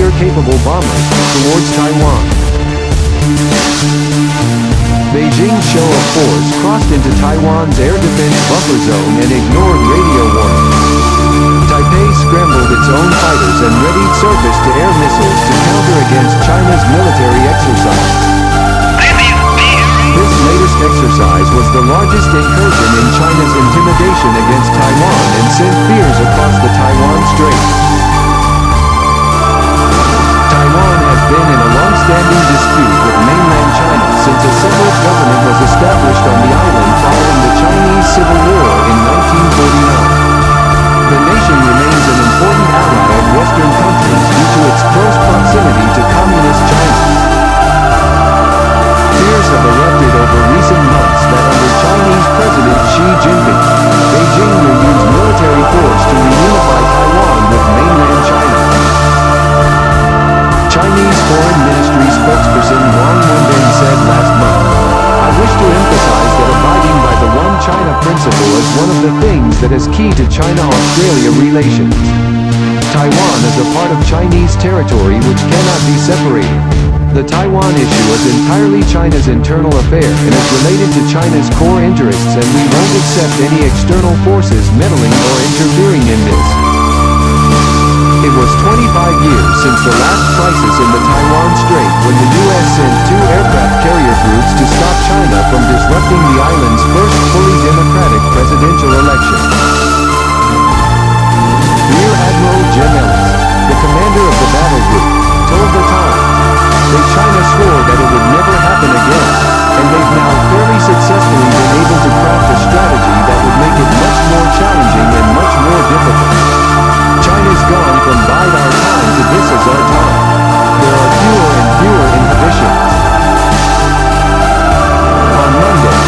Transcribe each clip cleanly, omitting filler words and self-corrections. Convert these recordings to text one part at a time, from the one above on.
nuclear-capable bombers towards Taiwan. Beijing's show of force crossed into Taiwan's air defense buffer zone and ignored radio warnings. Taipei scrambled its own fighters and readied surface-to-air missiles to counter against China's military exercise. This latest exercise was the largest incursion in China's intimidation against Taiwan and sent fears across the Taiwan Strait. Taiwan has been in a long-standing dispute with mainland China since a separate government was established on the island following the Chinese Civil War in 1949. The nation remains an important ally of Western countries due to its close proximity to Communist China. Fears have erupted over recent months that under Chinese President Xi Jinping, Beijing will use military force to reunify Taiwan with mainland China. Chinese Foreign Ministry spokesperson Wang Wenbin said last month, "I wish to emphasize that abiding by the One China principle is one of the things that is key to China-Australia relations. Taiwan is a part of Chinese territory which cannot be separated. The Taiwan issue is entirely China's internal affair and is related to China's core interests, and we won't accept any external forces meddling or interfering in this." It was 25 years since the last crisis in the Taiwan Strait when the U.S. sent 2 aircraft carrier groups to stop China from disrupting the island's first fully democratic presidential election. Rear Admiral Jim Ellis, the commander of the battle group, told the Times, that China swore that it would never happen again, and they've now fairly successfully been able to craft a strategy that would make it much more challenging and much more difficult. China's gone from bide our time to this is our time. There are fewer and fewer inhibitions. On Monday,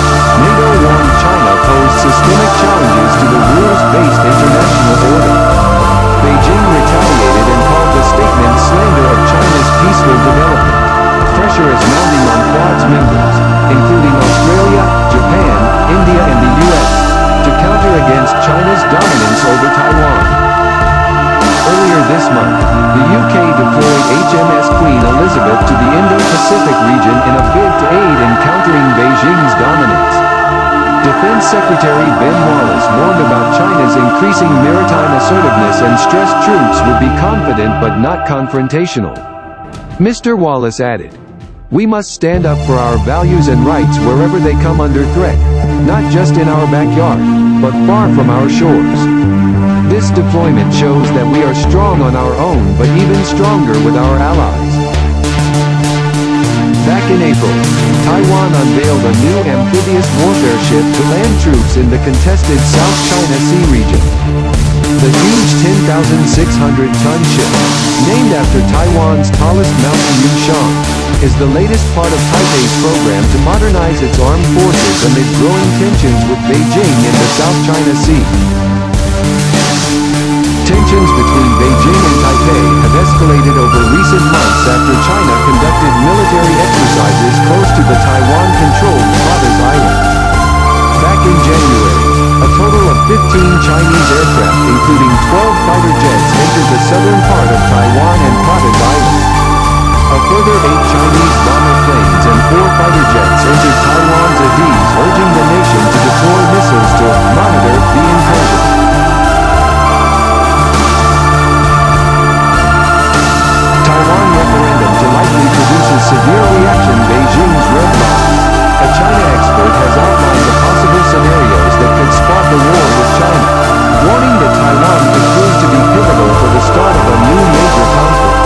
NATO warned China posed systemic challenges to the rules-based international order. Beijing retaliated and called the statement slander of China's peaceful development. Pressure is mounting on Quad's members, including Australia, Japan, India and the US, to counter against China's dominance over Taiwan. Earlier this month, the UK deployed HMS Queen Elizabeth to the Indo-Pacific region in a bid to aid in countering Beijing's dominance. Defense Secretary Ben Wallace warned about China's increasing maritime assertiveness and stressed troops would be confident but not confrontational. Mr. Wallace added, "We must stand up for our values and rights wherever they come under threat, not just in our backyard, but far from our shores." This deployment shows that we are strong on our own but even stronger with our allies. Back in April, Taiwan unveiled a new amphibious warfare ship to land troops in the contested South China Sea region. The huge 10,600-ton ship, named after Taiwan's tallest mountain Yushan, is the latest part of Taipei's program to modernize its armed forces amid growing tensions with Beijing in the South China Sea. Tensions between Beijing and Taipei have escalated over recent months after China conducted military exercises close to the Taiwan-controlled Pratas Islands. Back in January, a total of 15 Chinese aircraft including 12 fighter jets entered the southern part of Taiwan and Pratas Island. A further 8 Chinese bomber planes and 4 fighter jets entered Taiwan's Adees, urging the nation to deploy missiles to monitor the incursion. Taiwan referendum to likely produces severe reaction. Beijing's red lines. A China expert has outlined the possible scenarios that could spark a war with China, warning that Taiwan could prove to be pivotal for the start of a new major conflict.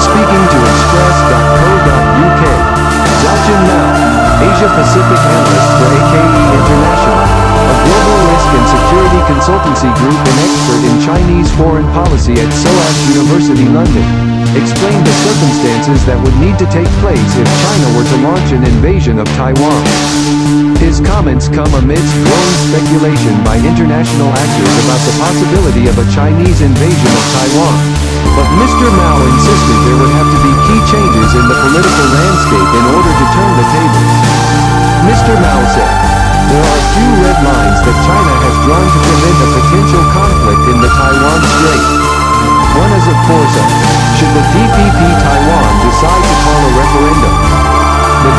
Speaking to Express.co.uk, Zhaochen Mao, Asia-Pacific analyst for AKE International, a global risk and security consultancy group and expert in Chinese foreign policy at SOAS University London, explained the circumstances that would need to take place if China were to launch an invasion of Taiwan. His comments come amidst growing speculation by international actors about the possibility of a Chinese invasion of Taiwan. But Mr. Mao insisted there would have to be key changes in the political landscape in order to turn the tables. Mr. Mao said, "There are few red lines that China has drawn to prevent a potential conflict in the Taiwan Strait. One is of course a, should the DPP Taiwan decide to call a referendum. The